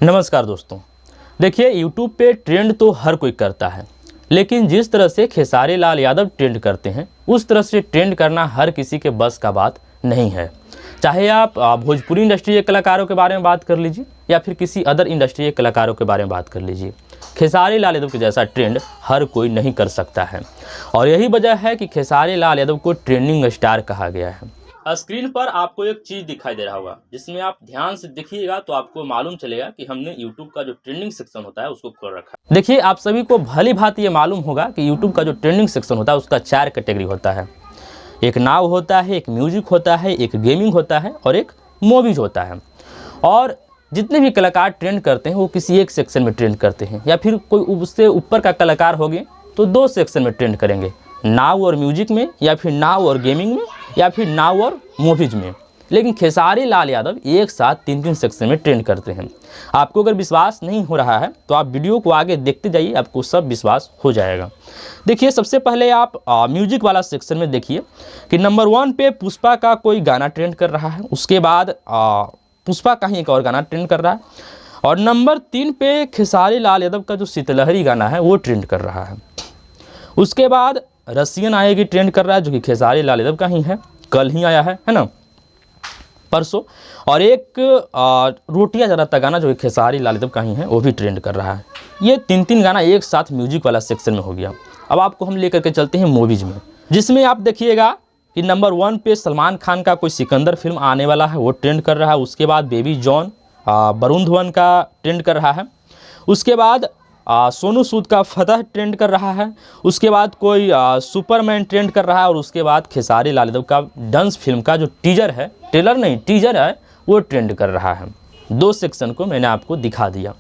नमस्कार दोस्तों। देखिए यूट्यूब पे ट्रेंड तो हर कोई करता है, लेकिन जिस तरह से खेसारी लाल यादव ट्रेंड करते हैं उस तरह से ट्रेंड करना हर किसी के बस का बात नहीं है। चाहे आप भोजपुरी इंडस्ट्री के कलाकारों के बारे में बात कर लीजिए या फिर किसी अदर इंडस्ट्री के कलाकारों के बारे में बात कर लीजिए, खेसारी लाल यादव के जैसा ट्रेंड हर कोई नहीं कर सकता है। और यही वजह है कि खेसारी लाल यादव को ट्रेंडिंग स्टार कहा गया है। स्क्रीन पर आपको एक चीज दिखाई दे रहा होगा, जिसमें आप ध्यान से देखिएगा तो आपको मालूम चलेगा कि हमने YouTube का जो ट्रेंडिंग सेक्शन होता है उसको खोल रखा है। देखिए आप सभी को भली भांति ये मालूम होगा कि YouTube का जो ट्रेंडिंग सेक्शन होता है उसका 4 कैटेगरी होता है। एक नाव होता है, एक म्यूजिक होता है, एक गेमिंग होता है और एक मूवीज होता है। और जितने भी कलाकार ट्रेंड करते हैं वो किसी एक सेक्शन में ट्रेंड करते हैं, या फिर कोई उससे ऊपर का कलाकार हो गए तो 2 सेक्शन में ट्रेंड करेंगे, नाव और म्यूजिक में, या फिर नाव और गेमिंग में, या फिर नाव और मूवीज में। लेकिन खेसारी लाल यादव एक साथ 3-3 सेक्शन में ट्रेंड करते हैं। आपको अगर विश्वास नहीं हो रहा है तो आप वीडियो को आगे देखते जाइए, आपको सब विश्वास हो जाएगा। देखिए सबसे पहले आप म्यूजिक वाला सेक्शन में देखिए कि नंबर 1 पे पुष्पा का कोई गाना ट्रेंड कर रहा है, उसके बाद पुष्पा का ही एक और गाना ट्रेंड कर रहा है, और नंबर 3 पे खेसारी लाल यादव का जो शीतलहरी गाना है वो ट्रेंड कर रहा है। उसके बाद रसियन आएगी ट्रेंड कर रहा है, जो कि खेसारी लाल यादव का ही है, कल ही आया है ना, परसों। और एक रोटियां जलाता गाना जो कि खेसारी लाल यादव का ही है वो भी ट्रेंड कर रहा है। ये 3-3 गाना एक साथ म्यूजिक वाला सेक्शन में हो गया। अब आपको हम लेकर के चलते हैं मूवीज में, जिसमें आप देखिएगा कि नंबर 1 पे सलमान खान का कोई सिकंदर फिल्म आने वाला है वो ट्रेंड कर रहा है। उसके बाद बेबी जॉन वरुण धवन का ट्रेंड कर रहा है। उसके बाद सोनू सूद का फतह ट्रेंड कर रहा है। उसके बाद कोई सुपरमैन ट्रेंड कर रहा है। और उसके बाद खेसारी लाल यादव का डंस फिल्म का जो टीजर है, ट्रेलर नहीं टीजर है, वो ट्रेंड कर रहा है। 2 सेक्शन को मैंने आपको दिखा दिया।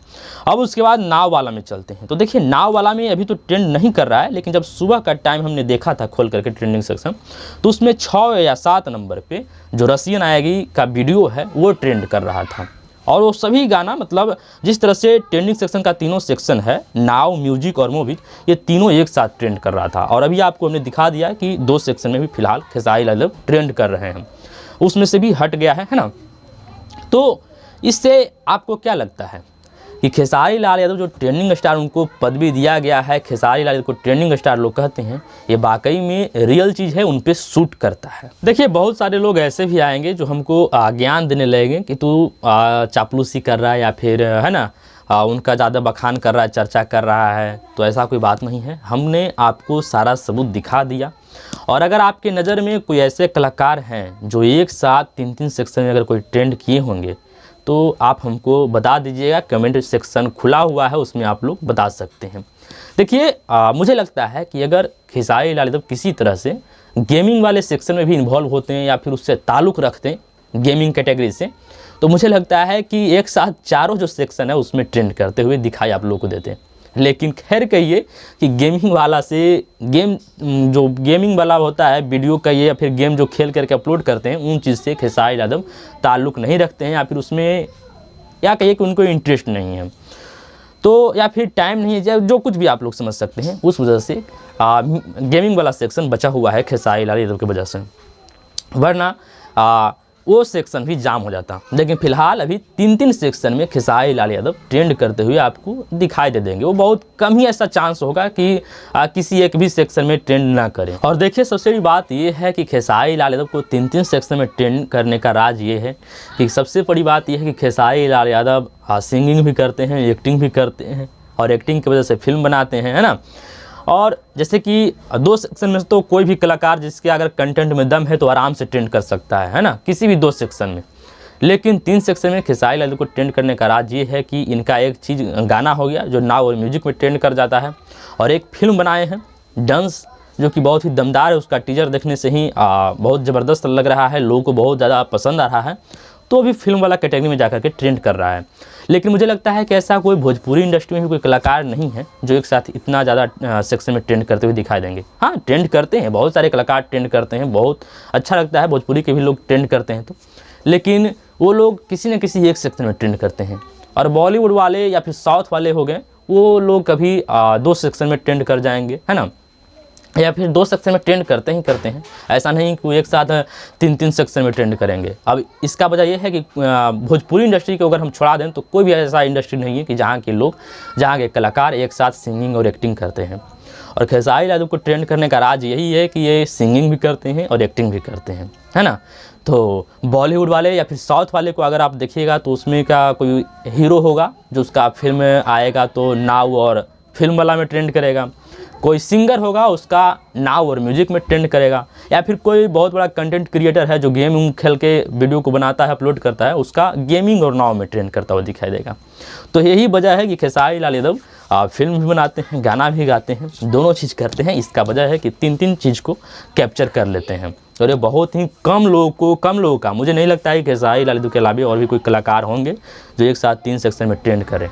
अब उसके बाद नाव वाला में चलते हैं। तो देखिए नाव वाला में अभी तो ट्रेंड नहीं कर रहा है, लेकिन जब सुबह का टाइम हमने देखा था खोल करके ट्रेंडिंग सेक्शन, तो उसमें 6 या 7 नंबर पे जो रसियन आएगी का वीडियो है वो ट्रेंड कर रहा था। और वो सभी गाना मतलब जिस तरह से ट्रेंडिंग सेक्शन का तीनों सेक्शन है, नाव, म्यूजिक और मूवीज, ये तीनों एक साथ ट्रेंड कर रहा था। और अभी आपको हमने दिखा दिया कि 2 सेक्शन में भी फिलहाल खेसारी लाल यादव ट्रेंड कर रहे हैं, उसमें से भी हट गया है ना। तो इससे आपको क्या लगता है कि खेसारी लाल यादव जो ट्रेंडिंग स्टार उनको पदवी दिया गया है, खेसारी लाल यादव को ट्रेंडिंग स्टार लोग कहते हैं, ये वाकई में रियल चीज़ है, उन पे सूट करता है? देखिए बहुत सारे लोग ऐसे भी आएंगे जो हमको ज्ञान देने लगेंगे कि तू चापलूसी कर रहा है, या फिर है ना उनका ज़्यादा बखान कर रहा है, चर्चा कर रहा है। तो ऐसा कोई बात नहीं है, हमने आपको सारा सबूत दिखा दिया। और अगर आपके नज़र में कोई ऐसे कलाकार हैं जो एक साथ 3-3 सेक्शन में अगर कोई ट्रेंड किए होंगे तो आप हमको बता दीजिएगा। कमेंट सेक्शन खुला हुआ है, उसमें आप लोग बता सकते हैं। देखिए मुझे लगता है कि अगर खेसारी लाल यादव किसी तरह से गेमिंग वाले सेक्शन में भी इन्वॉल्व होते हैं या फिर उससे ताल्लुक़ रखते हैं गेमिंग कैटेगरी से, तो मुझे लगता है कि एक साथ चारों जो सेक्शन है उसमें ट्रेंड करते हुए दिखाई आप लोगों को देते हैं। लेकिन खैर कहिए कि गेमिंग वाला से जो गेमिंग वाला होता है वीडियो का ये, या फिर गेम जो खेल करके अपलोड करते हैं, उन चीज़ से खेसारी यादव ताल्लुक़ नहीं रखते हैं, या फिर उसमें या कहिए कि उनको इंटरेस्ट नहीं है, तो या फिर टाइम नहीं है, जो कुछ भी आप लोग समझ सकते हैं। उस वजह से गेमिंग वाला सेक्शन बचा हुआ है खेसारी लाल यादव की वजह से, वरना वो सेक्शन भी जाम हो जाता। लेकिन फिलहाल अभी 3-3 सेक्शन में खेसारी लाल यादव ट्रेंड करते हुए आपको दिखाई दे देंगे। वो बहुत कम ही ऐसा चांस होगा कि किसी एक भी सेक्शन में ट्रेंड ना करें। और देखिए सबसे बड़ी बात ये है कि खेसारी लाल यादव को 3-3 सेक्शन में ट्रेंड करने का राज ये है कि सबसे बड़ी बात यह है कि खेसारी लाल यादव सिंगिंग भी करते हैं, एक्टिंग भी करते हैं, और एक्टिंग की वजह से फिल्म बनाते हैं, है ना। और जैसे कि 2 सेक्शन में तो कोई भी कलाकार जिसके अगर कंटेंट में दम है तो आराम से ट्रेंड कर सकता है ना, किसी भी 2 सेक्शन में। लेकिन 3 सेक्शन में खेसारी लाल यादव को ट्रेंड करने का राज ये है कि इनका एक चीज़ गाना हो गया जो नाव और म्यूजिक में ट्रेंड कर जाता है, और एक फिल्म बनाए हैं डांस जो कि बहुत ही दमदार है। उसका टीजर देखने से ही बहुत ज़बरदस्त लग रहा है, लोगों को बहुत ज़्यादा पसंद आ रहा है, तो भी फिल्म वाला कैटेगरी में जाकर के ट्रेंड कर रहा है। लेकिन मुझे लगता है कि ऐसा कोई भोजपुरी इंडस्ट्री में भी कोई कलाकार नहीं है जो एक साथ इतना ज़्यादा सेक्शन में ट्रेंड करते हुए दिखाई देंगे। हाँ ट्रेंड करते हैं, बहुत सारे कलाकार ट्रेंड करते हैं, बहुत अच्छा लगता है, भोजपुरी के भी लोग ट्रेंड करते हैं, तो लेकिन वो लोग किसी न किसी एक सेक्शन में ट्रेंड करते हैं। और बॉलीवुड वाले या फिर साउथ वाले हो गए, वो लोग कभी 2 सेक्शन में ट्रेंड कर जाएंगे, है ना। या फिर 2 सेक्शन में ट्रेंड करते ही करते हैं। ऐसा नहीं कि वो एक साथ 3-3 सेक्शन में ट्रेंड करेंगे। अब इसका वजह ये है कि भोजपुरी इंडस्ट्री को अगर हम छोड़ा दें तो कोई भी ऐसा इंडस्ट्री नहीं है कि जहाँ के लोग, जहाँ के कलाकार एक साथ सिंगिंग और एक्टिंग करते हैं। और खेसारी लाल यादव को ट्रेंड करने का राज यही है कि ये सिंगिंग भी करते हैं और एक्टिंग भी करते हैं, है ना। तो बॉलीवुड वाले या फिर साउथ वाले को अगर आप देखिएगा तो उसमें का कोई हीरो होगा जो उसका फिल्म आएगा तो नाव और फिल्म वाला में ट्रेंड करेगा, कोई सिंगर होगा उसका नाव और म्यूजिक में ट्रेंड करेगा, या फिर कोई बहुत बड़ा कंटेंट क्रिएटर है जो गेम खेल के वीडियो को बनाता है, अपलोड करता है, उसका गेमिंग और नाव में ट्रेंड करता हुआ दिखाई देगा। तो यही वजह है कि खेसारी लाल यादव फिल्म भी बनाते हैं, गाना भी गाते हैं, दोनों चीज़ करते हैं। इसका वजह है कि 3-3 चीज़ को कैप्चर कर लेते हैं। और ये बहुत ही कम लोगों का, मुझे नहीं लगता है कि खेसारी लाल यादव के अलावा और भी कोई कलाकार होंगे जो एक साथ 3 सेक्शन में ट्रेंड करें।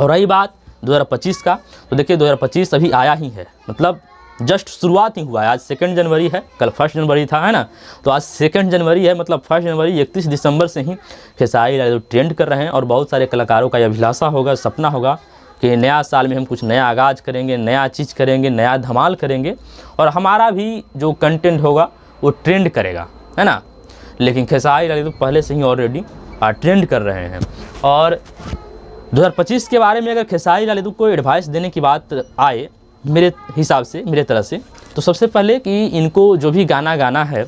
और रही बात 2025 का, तो देखिए 2025 अभी आया ही है, मतलब जस्ट शुरुआत ही हुआ है। आज 2 जनवरी है, कल 1 जनवरी था, है ना। तो आज 2 जनवरी है, मतलब 1 जनवरी 31 दिसंबर से ही खेसारी लाल यादव ट्रेंड कर रहे हैं। और बहुत सारे कलाकारों का यह अभिलाषा होगा, सपना होगा कि नया साल में हम कुछ नया आगाज़ करेंगे, नया चीज़ करेंगे, नया धमाल करेंगे और हमारा भी जो कंटेंट होगा वो ट्रेंड करेगा, है ना। लेकिन खेसारी लाल यादव पहले से ही ऑलरेडी ट्रेंड कर रहे हैं। और 2025 के बारे में अगर खेसारी लाल यादव को एडवाइस देने की बात आए मेरे हिसाब से, मेरे तरह से, तो सबसे पहले कि इनको जो भी गाना गाना है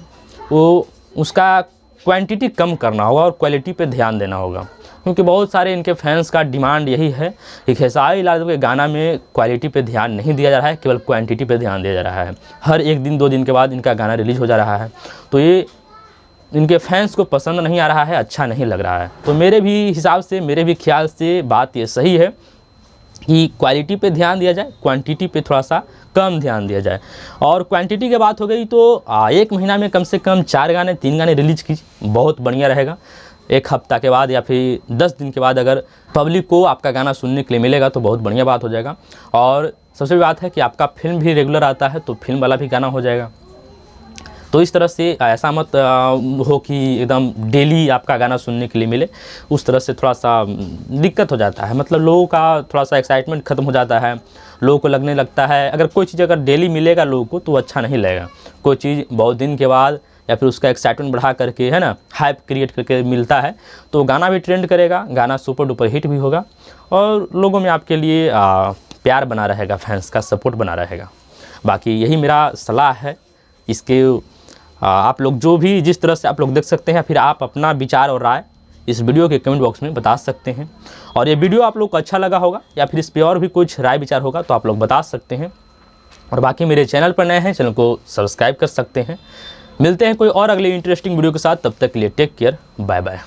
वो उसका क्वांटिटी कम करना होगा और क्वालिटी पे ध्यान देना होगा। क्योंकि बहुत सारे इनके फैंस का डिमांड यही है कि खेसारी लाल यादव के गाना में क्वालिटी पे ध्यान नहीं दिया जा रहा है, केवल क्वांटिटी पे ध्यान दिया जा रहा है। हर 1 दिन 2 दिन के बाद इनका गाना रिलीज़ हो जा रहा है, तो ये इनके फैंस को पसंद नहीं आ रहा है, अच्छा नहीं लग रहा है। तो मेरे भी हिसाब से, मेरे भी ख्याल से बात ये सही है कि क्वालिटी पे ध्यान दिया जाए, क्वांटिटी पे थोड़ा सा कम ध्यान दिया जाए। और क्वांटिटी की बात हो गई तो 1 महीना में कम से कम 4 गाने 3 गाने रिलीज़ कीजिए, बहुत बढ़िया रहेगा। 1 हफ्ता के बाद या फिर 10 दिन के बाद अगर पब्लिक को आपका गाना सुनने के लिए मिलेगा तो बहुत बढ़िया बात हो जाएगा। और सबसे बड़ी बात है कि आपका फिल्म भी रेगुलर आता है तो फिल्म वाला भी गाना हो जाएगा। तो इस तरह से ऐसा मत हो कि एकदम डेली आपका गाना सुनने के लिए मिले, उस तरह से थोड़ा सा दिक्कत हो जाता है। मतलब लोगों का थोड़ा सा एक्साइटमेंट ख़त्म हो जाता है, लोगों को लगने लगता है अगर कोई चीज़ अगर डेली मिलेगा लोगों को तो अच्छा नहीं लगेगा। कोई चीज़ बहुत दिन के बाद या फिर उसका एक्साइटमेंट बढ़ा करके, है ना, हाइप क्रिएट करके मिलता है तो गाना भी ट्रेंड करेगा, गाना सुपर डुपर हिट भी होगा और लोगों में आपके लिए प्यार बना रहेगा, फैंस का सपोर्ट बना रहेगा। बाकी यही मेरा सलाह है। इसके आप लोग जो भी जिस तरह से आप लोग देख सकते हैं, फिर आप अपना विचार और राय इस वीडियो के कमेंट बॉक्स में बता सकते हैं। और ये वीडियो आप लोग को अच्छा लगा होगा या फिर इस पर और भी कुछ राय विचार होगा तो आप लोग बता सकते हैं। और बाकी मेरे चैनल पर नए हैं, चैनल को सब्सक्राइब कर सकते हैं। मिलते हैं कोई और अगले इंटरेस्टिंग वीडियो के साथ, तब तक के लिए टेक केयर, बाय बाय।